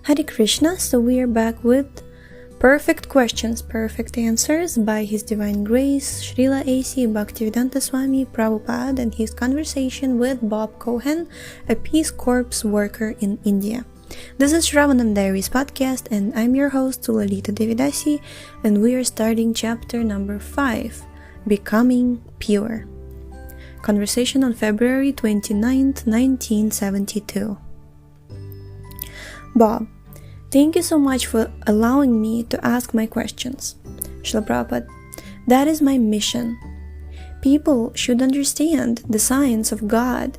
Hare Krishna, so we are back with Perfect Questions, Perfect Answers by His Divine Grace, Srila A.C. Bhaktivedanta Swami Prabhupada, and his conversation with Bob Cohen, a Peace Corps worker in India. This is Shravanam Diaries podcast, and I'm your host, Sulalita Devidasi, and we are starting chapter number 5, Becoming Pure. Conversation on February 29th, 1972. Bob, thank you so much for allowing me to ask my questions. Srila Prabhupada, that is my mission. People should understand the science of God.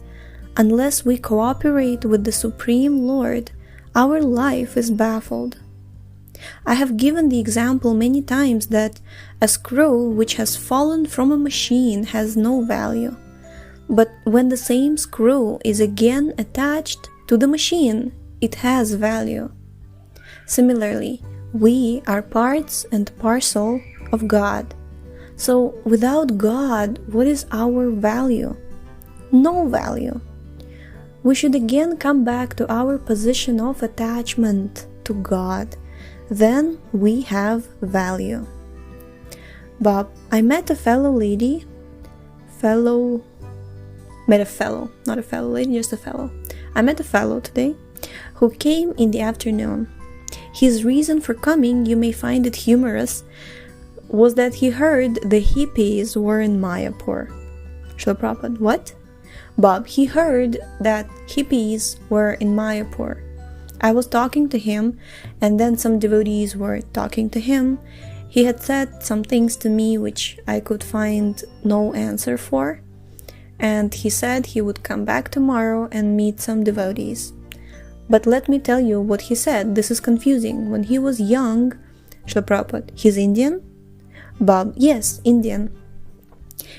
Unless we cooperate with the Supreme Lord, our life is baffled. I have given the example many times that a screw which has fallen from a machine has no value. But when the same screw is again attached to the machine, it has value. Similarly, we are parts and parcel of God. So without God, what is our value? No value. We should again come back to our position of attachment to God. Then we have value. Bob, I met a fellow lady. Not a fellow lady, just a fellow. I met a fellow today who came in the afternoon. His reason for coming, you may find it humorous, was that he heard the hippies were in Mayapur. Srila Prabhupada, what? Bob, he heard that hippies were in Mayapur. I was talking to him, and then some devotees were talking to him. He had said some things to me which I could find no answer for, and he said he would come back tomorrow and meet some devotees. But let me tell you what he said. This is confusing. When he was young, Srila Prabhupada, he's Indian? Bob, yes, Indian.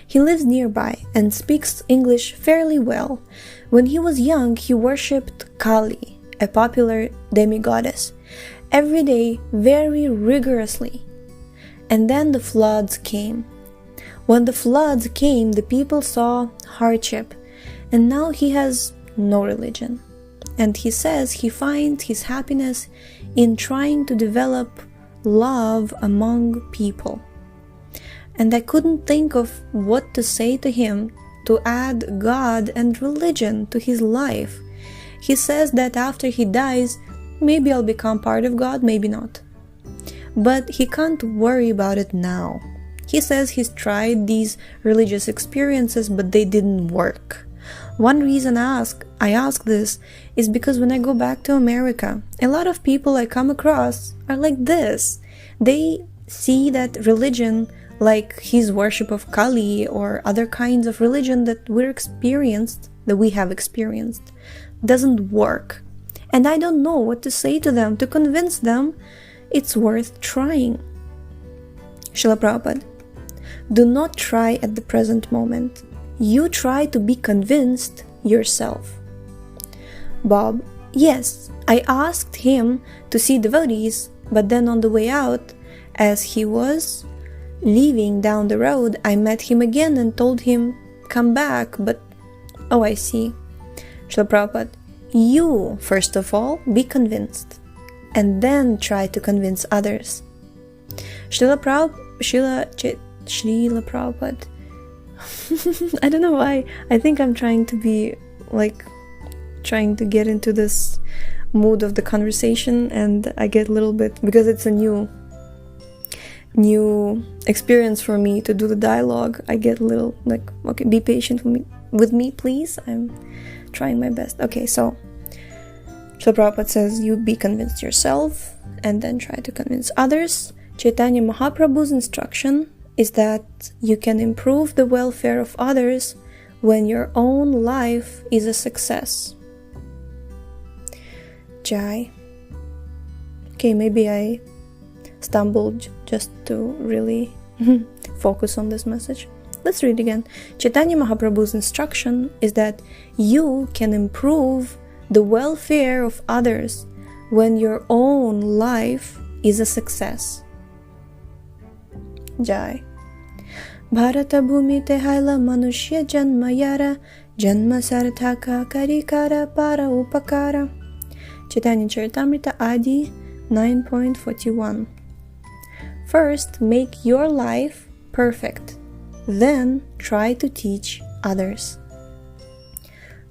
He lives nearby and speaks English fairly well. When he was young, he worshipped Kali, a popular demigoddess, every day very rigorously. And then the floods came. When the floods came, the people saw hardship, and now he has no religion. And he says he finds his happiness in trying to develop love among people. And I couldn't think of what to say to him to add God and religion to his life. He says that after he dies, maybe I'll become part of God, maybe not. But he can't worry about it now. He says he's tried these religious experiences, but they didn't work. One reason I ask this is because when I go back to America, a lot of people I come across are like this. They see that religion, like his worship of Kali or other kinds of religion that we have experienced, doesn't work. And I don't know what to say to them to convince them it's worth trying. Srila Prabhupada, do not try at the present moment. You try to be convinced yourself. Bob, yes, I asked him to see devotees, but then on the way out, as he was leaving down the road, I met him again and told him, come back, but oh, I see. Srila Prabhupada, you, first of all, be convinced, and then try to convince others. Srila Prabhupada, I don't know why. I think I'm trying to get into this mood of the conversation, and I get a little bit, because it's a new experience for me to do the dialogue. I get a little okay, be patient with me, please. I'm trying my best. Okay, so Prabhupada says you be convinced yourself and then try to convince others. Chaitanya Mahaprabhu's instruction is that you can improve the welfare of others when your own life is a success. Jai. Okay, maybe I stumbled just to really focus on this message. Let's read again. Chaitanya Mahaprabhu's instruction is that you can improve the welfare of others when your own life is a success. Jai. Bharata bhumite haila manushya janma yara janma sarthaka karikara para upakara Chaitanya Charitamrita Adi 9.41. First, make your life perfect. Then, try to teach others.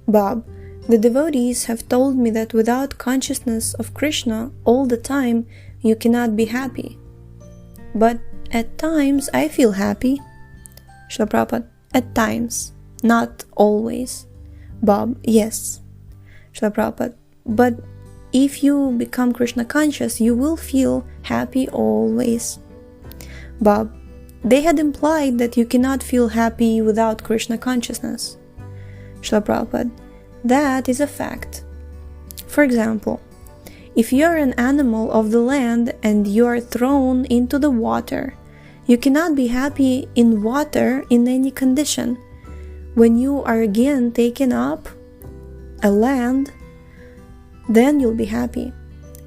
Bob, the devotees have told me that without consciousness of Krishna all the time, you cannot be happy. But at times, I feel happy. Srila Prabhupada, at times, not always. Bob, yes. Srila Prabhupada, but if you become Krishna conscious, you will feel happy always. Bob, they had implied that you cannot feel happy without Krishna consciousness. Srila Prabhupada, that is a fact. For example, if you are an animal of the land and you are thrown into the water, you cannot be happy in water in any condition. When you are again taken up a land, then you'll be happy.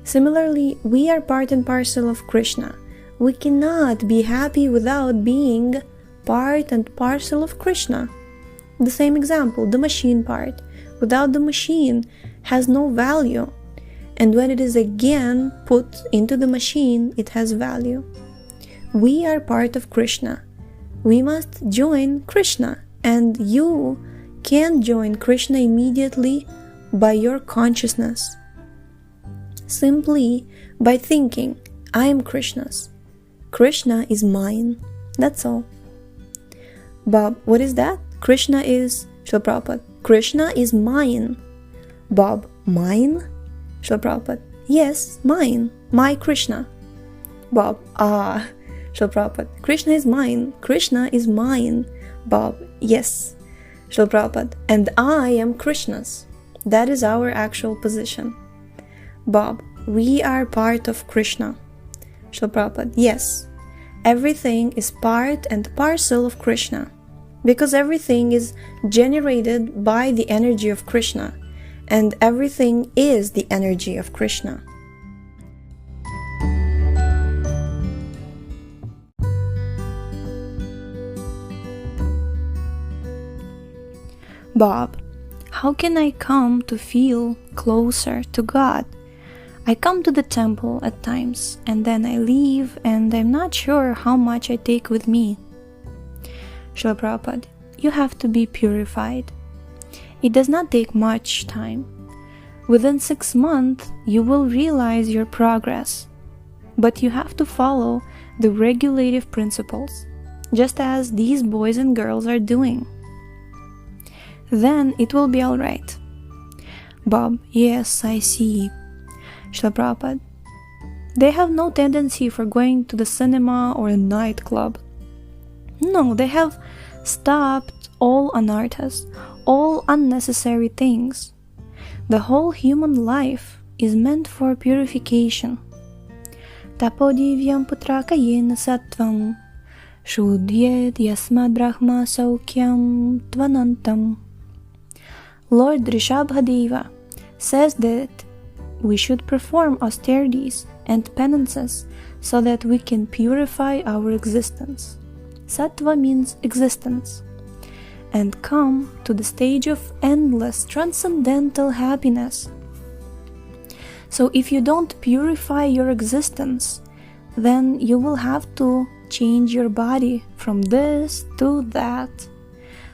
Similarly, we are part and parcel of Krishna. We cannot be happy without being part and parcel of Krishna. The same example, the machine part. Without the machine has no value. And when it is again put into the machine, it has value. We are part of Krishna. We must join Krishna. And you can join Krishna immediately by your consciousness. Simply by thinking, I am Krishna's. Krishna is mine. That's all. Bob, what is that? Krishna is... Srila Prabhupada, Krishna is mine. Bob, mine? Srila Prabhupada, yes, mine. My Krishna. Bob, Srila Prabhupada, Krishna is mine. Krishna is mine. Bob, yes. Srila Prabhupada, and I am Krishna's. That is our actual position. Bob, we are part of Krishna. Srila Prabhupada, yes. Everything is part and parcel of Krishna. Because everything is generated by the energy of Krishna. And everything is the energy of Krishna. Bob, how can I come to feel closer to God? I come to the temple at times, and then I leave, and I'm not sure how much I take with me. Srila Prabhupada, you have to be purified. It does not take much time. Within 6 months, you will realize your progress. But you have to follow the regulative principles, just as these boys and girls are doing. Then it will be alright. Bob, yes, I see. Srila Prabhupada, they have no tendency for going to the cinema or a nightclub. No, they have stopped all anarthas, all unnecessary things. The whole human life is meant for purification. Tapodivyam putrakayena sattvam shudhyet yasmad brahma saukyam tvanantam. Lord Ṛṣabhadeva says that we should perform austerities and penances so that we can purify our existence. Sattva means existence, and come to the stage of endless transcendental happiness. So if you don't purify your existence, then you will have to change your body from this to that.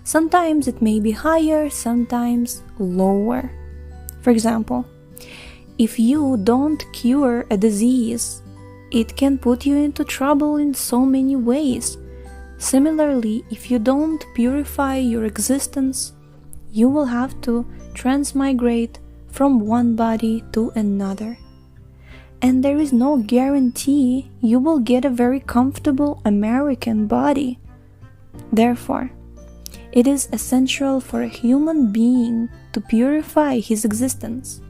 Sometimes it may be higher, sometimes lower. For example, if you don't cure a disease, it can put you into trouble in so many ways. Similarly, if you don't purify your existence, you will have to transmigrate from one body to another. And there is no guarantee you will get a very comfortable American body. Therefore, it is essential for a human being to purify his existence.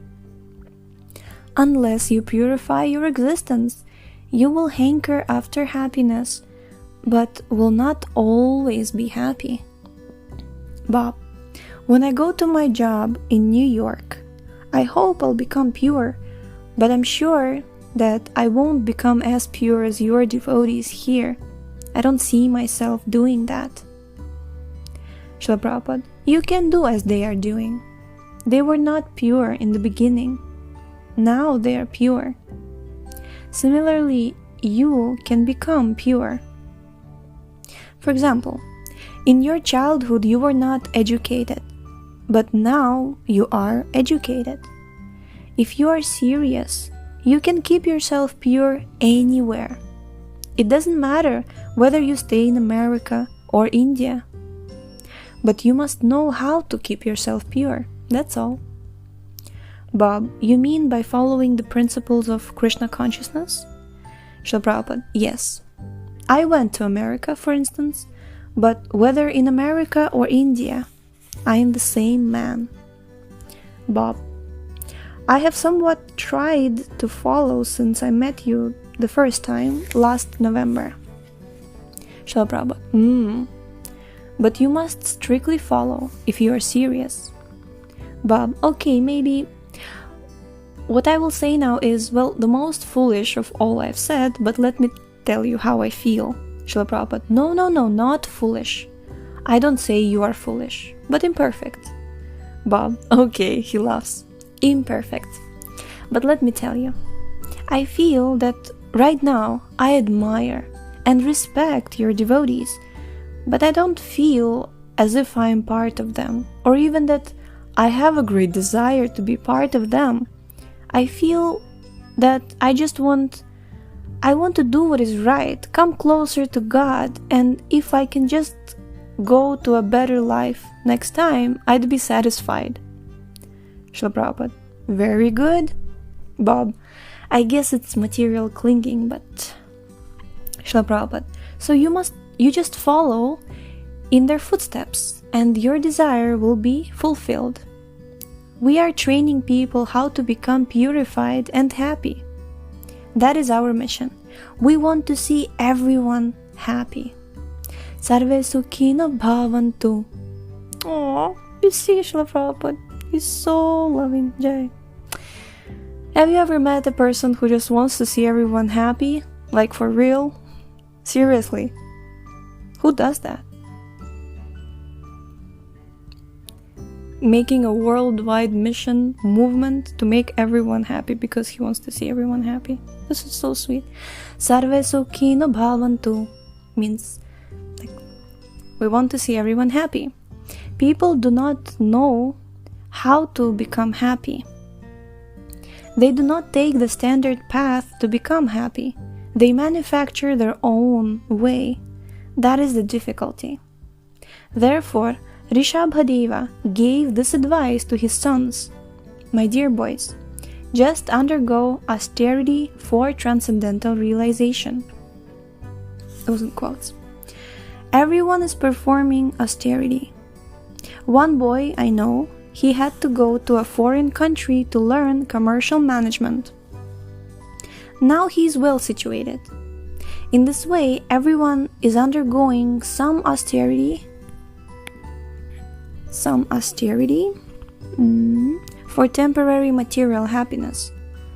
Unless you purify your existence, you will hanker after happiness, but will not always be happy. Bob, when I go to my job in New York, I hope I'll become pure, but I'm sure that I won't become as pure as your devotees here. I don't see myself doing that. Srila Prabhupada, you can do as they are doing. They were not pure in the beginning. Now they are pure. Similarly, you can become pure. For example, in your childhood you were not educated, but now you are educated. If you are serious, you can keep yourself pure anywhere. It doesn't matter whether you stay in America or India, but you must know how to keep yourself pure, that's all. Bob, you mean by following the principles of Krishna consciousness? Srila Prabhupada, yes. I went to America, for instance, but whether in America or India, I am the same man. Bob, I have somewhat tried to follow since I met you the first time last November. Srila Prabhupada, but you must strictly follow if you are serious. Bob, okay, maybe. What I will say now is, well, the most foolish of all I've said, but let me tell you how I feel. Srila Prabhupada, no, not foolish. I don't say you are foolish, but imperfect. Bob, okay, he laughs. Imperfect. But let me tell you, I feel that right now I admire and respect your devotees, but I don't feel as if I am part of them, or even that I have a great desire to be part of them. I feel that I want to do what is right, come closer to God, and if I can just go to a better life next time, I'd be satisfied. Srila Prabhupada, very good. Bob, I guess it's material clinging, but... Srila Prabhupada, so you just follow in their footsteps, and your desire will be fulfilled. We are training people how to become purified and happy. That is our mission. We want to see everyone happy. Sarve sukhino bhavantu. Oh, you see, Srila Prabhupada, he's so loving. Jai. Have you ever met a person who just wants to see everyone happy? Like for real? Seriously. Who does that? Making a worldwide mission movement to make everyone happy because he wants to see everyone happy. This is so sweet. Sarve sukhino bhavantu means like we want to see everyone happy. People do not know how to become happy. They do not take the standard path to become happy. They manufacture their own way. That is the difficulty. Therefore, Ṛṣabhadeva gave this advice to his sons. My dear boys, just undergo austerity for transcendental realization. Those in quotes. Everyone is performing austerity. One boy I know, he had to go to a foreign country to learn commercial management. Now he is well situated. In this way, everyone is undergoing some austerity for temporary material happiness.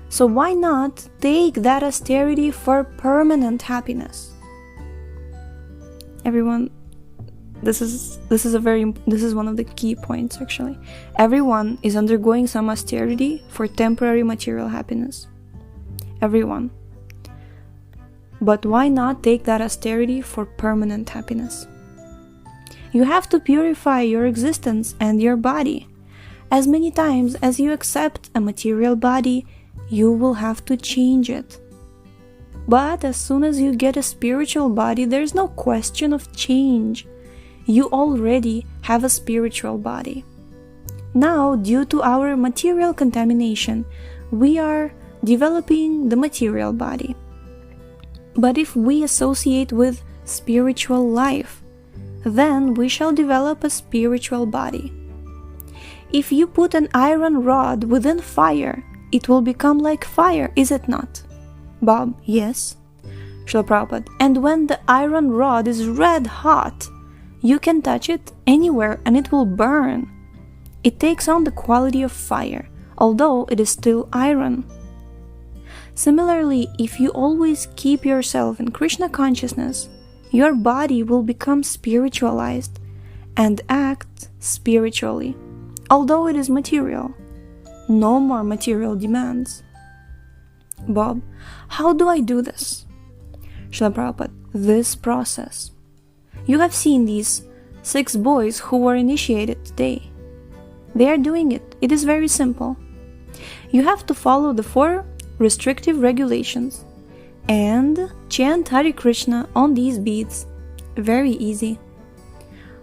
So why not take that austerity for permanent happiness? Everyone, this is one of the key points actually. Everyone is undergoing some austerity for temporary material happiness. Everyone. But why not take that austerity for permanent happiness? You have to purify your existence and your body. As many times as you accept a material body, you will have to change it. But as soon as you get a spiritual body, there's no question of change. You already have a spiritual body. Now, due to our material contamination, we are developing the material body. But if we associate with spiritual life, then we shall develop a spiritual body. If you put an iron rod within fire, it will become like fire, is it not? Bob, yes. Srila Prabhupada, and when the iron rod is red hot, you can touch it anywhere and it will burn. It takes on the quality of fire, although it is still iron. Similarly, if you always keep yourself in Krishna consciousness, your body will become spiritualized and act spiritually, although it is material. No more material demands. Bob, how do I do this? Srila Prabhupada, this process. You have seen these 6 boys who were initiated today. They are doing it. It is very simple. You have to follow the 4 restrictive regulations and chant Hare Krishna on these beads. Very easy.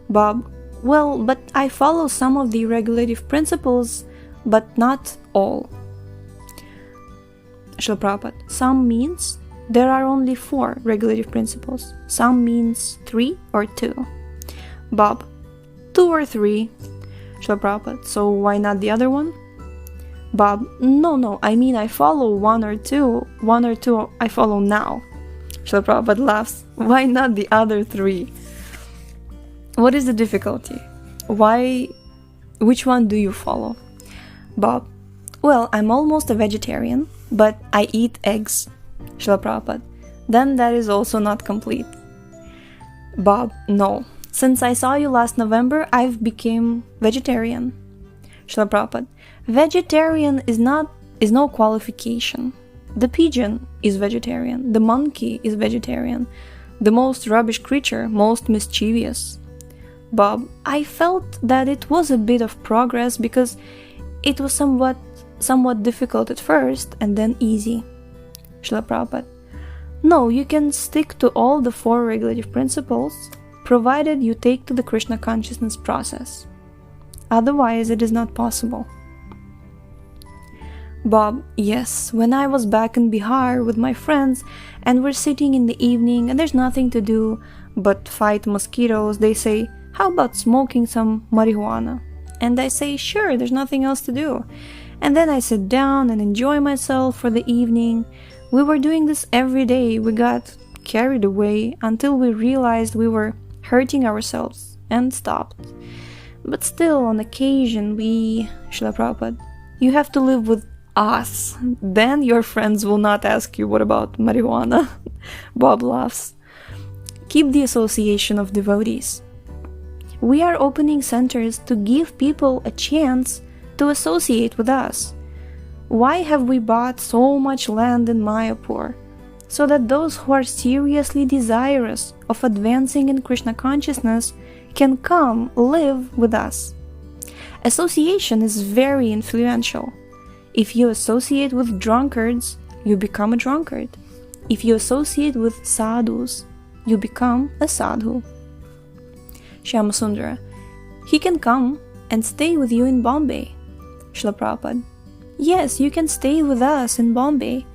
Bob, well, but I follow some of the regulative principles, but not all. Srila Prabhupada, some means there are only 4 regulative principles. Some means 3 or 2. Bob, 2 or 3. Srila Prabhupada, so why not the other one? Bob, no, I mean I follow 1 or 2. 1 or 2 I follow now. Srila Prabhupada laughs, why not the other 3? What is the difficulty? Which one do you follow? Bob, well, I'm almost a vegetarian, but I eat eggs. Srila Prabhupada, then that is also not complete. Bob, no. Since I saw you last November, I've become vegetarian. Srila Prabhupada, vegetarian is no qualification. The pigeon is vegetarian. The monkey is vegetarian. The most rubbish creature, most mischievous. Bob, I felt that it was a bit of progress because it was somewhat difficult at first and then easy. Srila Prabhupada, no, you can stick to all the 4 regulative principles provided you take to the Krishna consciousness process. Otherwise, it is not possible. Bob, yes, when I was back in Bihar with my friends and we're sitting in the evening and there's nothing to do but fight mosquitoes, they say, how about smoking some marijuana? And I say, sure, there's nothing else to do. And then I sit down and enjoy myself for the evening. We were doing this every day. We got carried away until we realized we were hurting ourselves and stopped. But still, on occasion, Srila Prabhupada, you have to live with us. Then your friends will not ask you, what about marijuana? Bob laughs. Keep the association of devotees. We are opening centers to give people a chance to associate with us. Why have we bought so much land in Mayapur? So that those who are seriously desirous of advancing in Krishna consciousness can come live with us. Association is very influential. If you associate with drunkards, you become a drunkard. If you associate with sadhus, you become a sadhu. Shyamasundara, he can come and stay with you in Bombay. Srila Prabhupada, yes, you can stay with us in Bombay,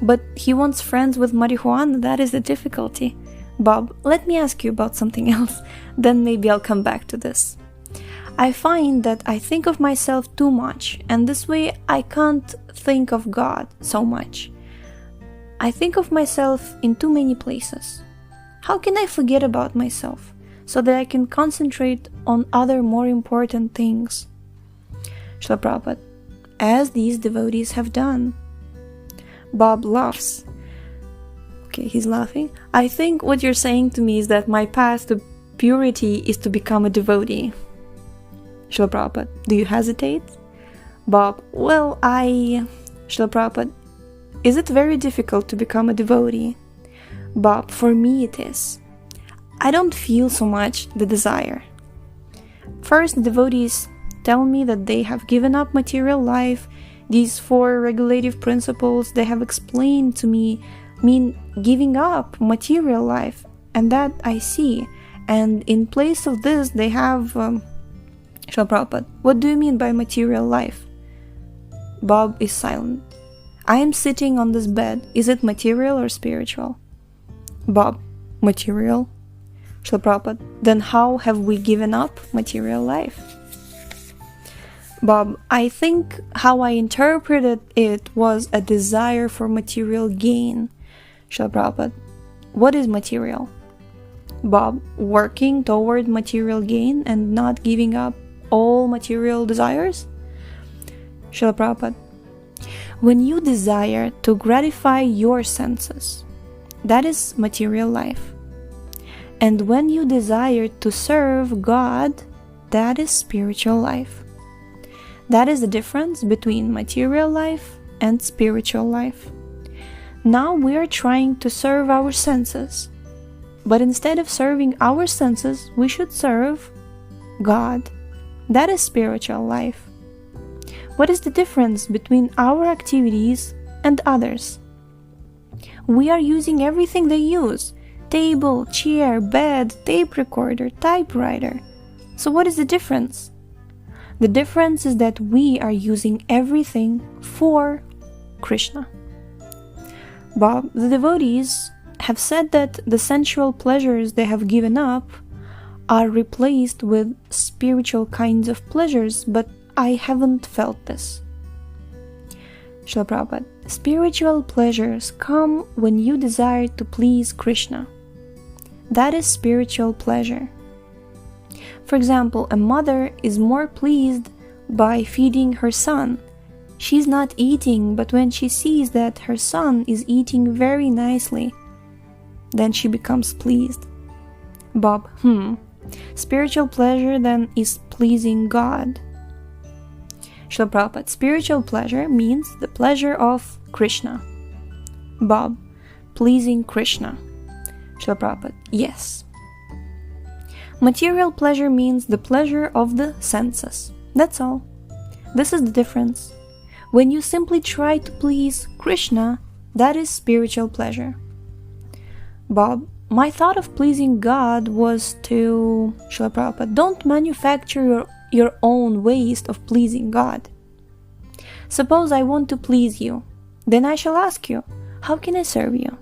but he wants friends with marijuana, that is the difficulty. Bob, let me ask you about something else, then maybe I'll come back to this. I find that I think of myself too much, and this way I can't think of God so much. I think of myself in too many places. How can I forget about myself so that I can concentrate on other more important things? Srila Prabhupada, as these devotees have done. Bob laughs. Okay, he's laughing. I think what you're saying to me is that my path to purity is to become a devotee. Srila Prabhupada, do you hesitate? Bob, well, Srila Prabhupada, is it very difficult to become a devotee? Bob, for me it is. I don't feel so much the desire. First, the devotees tell me that they have given up material life. These 4 regulative principles they have explained to me mean giving up material life, and that I see. And in place of this, they have... Srila Prabhupada, what do you mean by material life? Bob is silent. I am sitting on this bed. Is it material or spiritual? Bob, material. Srila Prabhupada, then how have we given up material life? Bob, I think how I interpreted it was a desire for material gain. Srila Prabhupada, what is material? Bob, working toward material gain and not giving up all material desires? Srila Prabhupada, when you desire to gratify your senses, that is material life. And when you desire to serve God, that is spiritual life. That is the difference between material life and spiritual life. Now we are trying to serve our senses. But instead of serving our senses, we should serve God. That is spiritual life. What is the difference between our activities and others? We are using everything they use: table, chair, bed, tape recorder, typewriter. So what is the difference? The difference is that we are using everything for Krishna. Bob, the devotees have said that the sensual pleasures they have given up are replaced with spiritual kinds of pleasures, but I haven't felt this. Srila Prabhupada, spiritual pleasures come when you desire to please Krishna. That is spiritual pleasure. For example, a mother is more pleased by feeding her son. She's not eating, but when she sees that her son is eating very nicely, then she becomes pleased. Bob, spiritual pleasure then is pleasing God. Srila Prabhupada, spiritual pleasure means the pleasure of Krishna. Bob, pleasing Krishna. Srila Prabhupada, yes. Material pleasure means the pleasure of the senses. That's all. This is the difference. When you simply try to please Krishna, that is spiritual pleasure. Bob, my thought of pleasing God was to, Srila Prabhupada, don't manufacture your own ways of pleasing God. Suppose I want to please you, then I shall ask you, how can I serve you?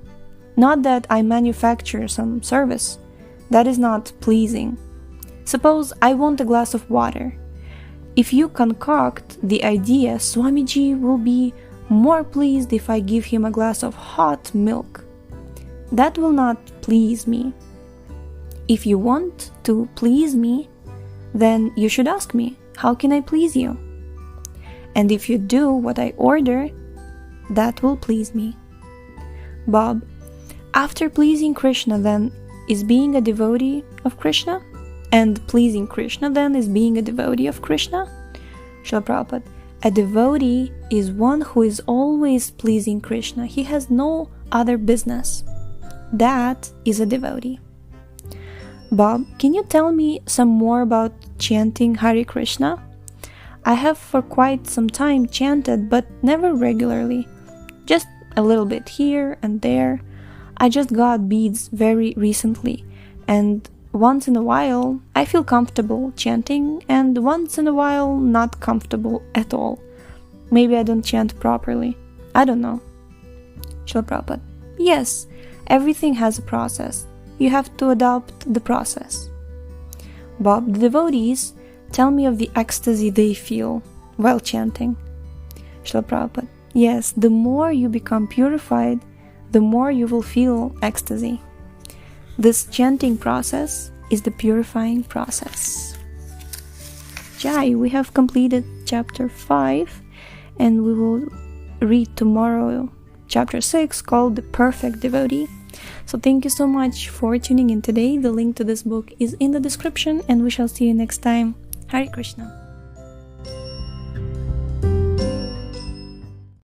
Not that I manufacture some service. That is not pleasing. Suppose I want a glass of water. If you concoct the idea, Swamiji will be more pleased if I give him a glass of hot milk. That will not please me. If you want to please me, then you should ask me, how can I please you? And if you do what I order, that will please me. Bob, after pleasing Krishna then is being a devotee of Krishna? And pleasing Krishna then is being a devotee of Krishna? Srila Prabhupada, a devotee is one who is always pleasing Krishna. He has no other business. That is a devotee. Bob, can you tell me some more about chanting Hare Krishna? I have for quite some time chanted, but never regularly. Just a little bit here and there. I just got beads very recently, and once in a while I feel comfortable chanting, and once in a while not comfortable at all. Maybe I don't chant properly. I don't know. Srila Prabhupada, yes, everything has a process. You have to adopt the process. Bob, the devotees tell me of the ecstasy they feel while chanting. Srila Prabhupada, yes, the more you become purified, the more you will feel ecstasy. This chanting process is the purifying process. Jai, we have completed chapter 5, and we will read tomorrow chapter 6 called The Perfect Devotee. So thank you so much for tuning in today. The link to this book is in the description, and we shall see you next time. Hare Krishna.